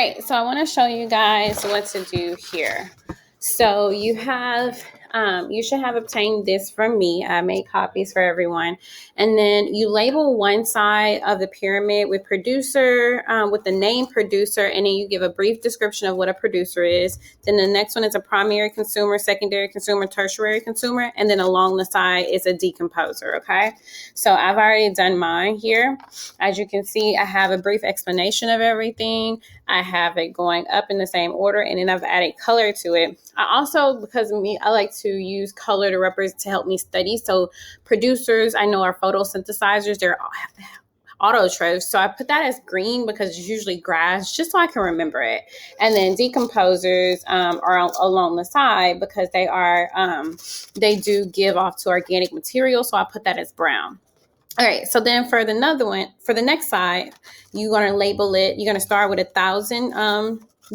right, so I want to show you guys what to do here. So you have, you should have obtained this from me. I made copies for everyone. And then you label one side of the pyramid with producer, with the name producer, and then you give a brief description of what a producer is. Then the next one is a primary consumer, secondary consumer, tertiary consumer, and then along the side is a decomposer, okay? So I've already done mine here. As you can see, I have a brief explanation of everything. I have it going up in the same order, and then I've added color to it. I also, because of me, I like to use color to represent, to help me study. So producers, I know, are photosynthesizers. They're autotrophs. So I put that as green because it's usually grass, just so I can remember it. And then decomposers are along the side because they are, they do give off to organic material. So I put that as brown. All right, so then for another one, for the next side, you're going to label it, you're going to start with 1,000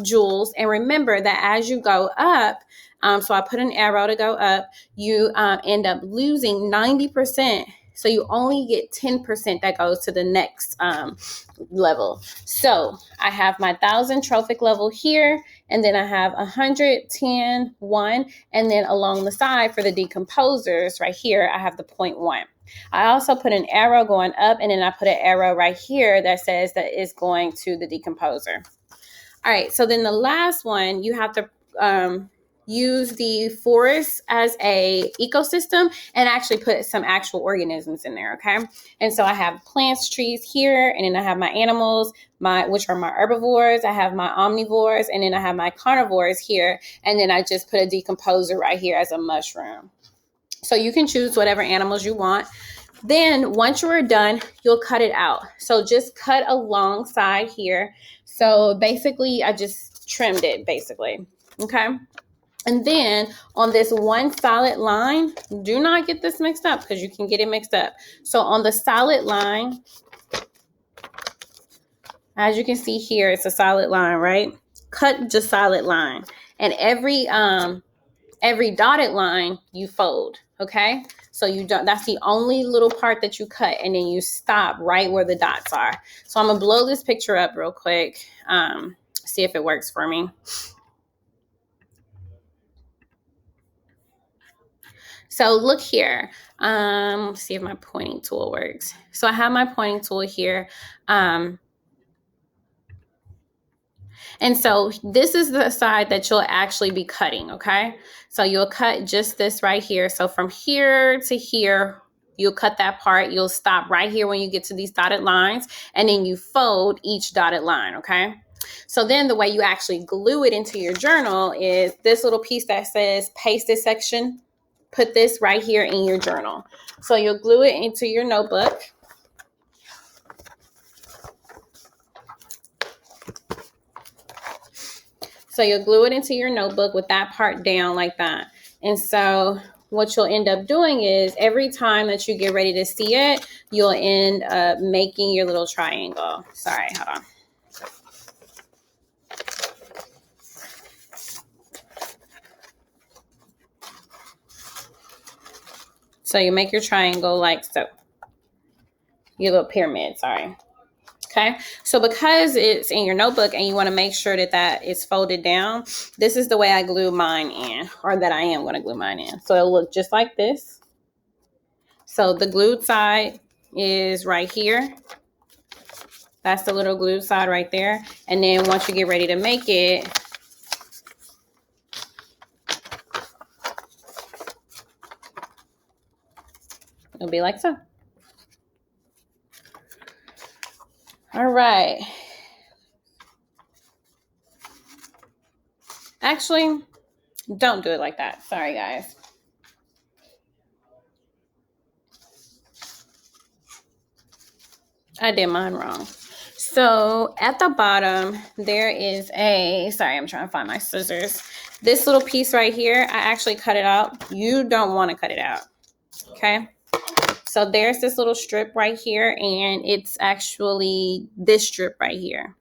joules. And remember that as you go up, so I put an arrow to go up, you end up losing 90%. So you only get 10% that goes to the next level. So I have my 1,000 trophic level here, and then I have 110, 1, and then along the side for the decomposers right here, I have the 0.1. I also put an arrow going up, and then I put an arrow right here that says that it's going to the decomposer. All right, so then the last one, you have to use the forest as a ecosystem and actually put some actual organisms in there, okay? And so I have plants, trees here, and then I have my animals, which are my herbivores. I have my omnivores, and then I have my carnivores here, and then I just put a decomposer right here as a mushroom. So you can choose whatever animals you want. Then once you're done, you'll cut it out. So just cut alongside here. So basically, I just trimmed it, basically. Okay. And then on this one solid line, do not get this mixed up because you can get it mixed up. So on the solid line, as you can see here, it's a solid line, right? Cut just solid line. And every dotted line you fold, okay? So you don't, that's the only little part that you cut, and then you stop right where the dots are. So I'm gonna blow this picture up real quick, see if it works for me. So look here, see if my pointing tool works. So I have my pointing tool here. And so this is the side that you'll actually be cutting, okay? So you'll cut just this right here. So from here to here, you'll cut that part. You'll stop right here when you get to these dotted lines, and then you fold each dotted line, okay? So then the way you actually glue it into your journal is this little piece that says paste this section. Put this right here in your journal. So you'll glue it into your notebook. So you'll glue it into your notebook with that part down like that. And so what you'll end up doing is every time that you get ready to see it, you'll end up making your little triangle. Sorry, hold on. So you make your triangle like so. Your little pyramid, sorry. Okay, so because it's in your notebook and you want to make sure that that is folded down, this is the way I glue mine in, or that I am going to glue mine in. So it'll look just like this. So the glued side is right here. That's the little glued side right there. And then once you get ready to make it, it'll be like so. All right. Actually, don't do it like that. Sorry, guys. I did mine wrong. So at the bottom, there is sorry, I'm trying to find my scissors. This little piece right here, I actually cut it out. You don't want to cut it out. Okay. So there's this little strip right here, and it's actually this strip right here.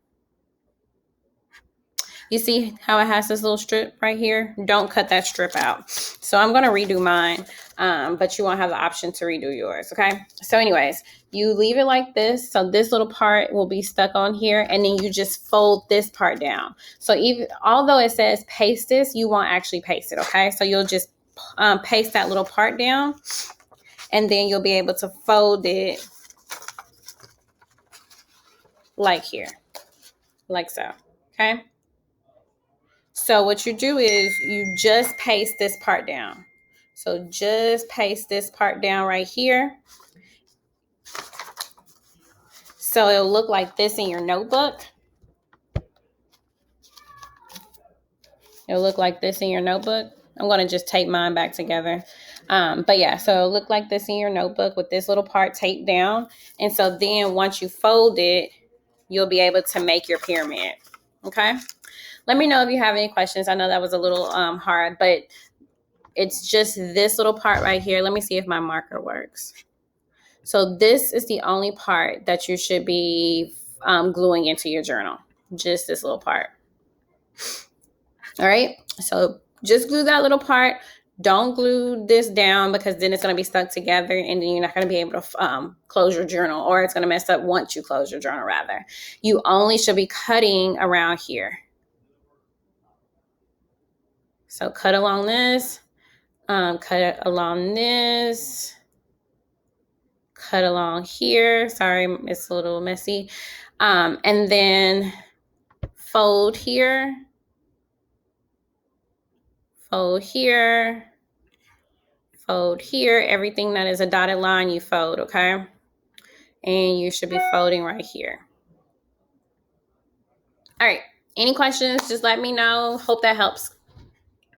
You see how it has this little strip right here? Don't cut that strip out. So I'm going to redo mine, but you won't have the option to redo yours, okay? So anyways, you leave it like this. So this little part will be stuck on here, and then you just fold this part down. So even although it says paste this, you won't actually paste it, okay? So you'll just paste that little part down, and then you'll be able to fold it like here, like so, okay? So what you do is you just paste this part down. So just paste this part down right here. So it'll look like this in your notebook. It'll look like this in your notebook. I'm going to just tape mine back together. But yeah, so it'll look like this in your notebook with this little part taped down. And so then once you fold it, you'll be able to make your pyramid. Okay? Let me know if you have any questions. I know that was a little hard, but it's just this little part right here. Let me see if my marker works. So this is the only part that you should be gluing into your journal. Just this little part. All right. So just glue that little part. Don't glue this down because then it's going to be stuck together and then you're not going to be able to close your journal, or it's going to mess up once you close your journal rather. You only should be cutting around here. So cut along this, cut along this, cut along here. Sorry, it's a little messy. And then fold here, fold here, fold here. Everything that is a dotted line, you fold, okay? And you should be folding right here. All right. Any questions, just let me know. Hope that helps.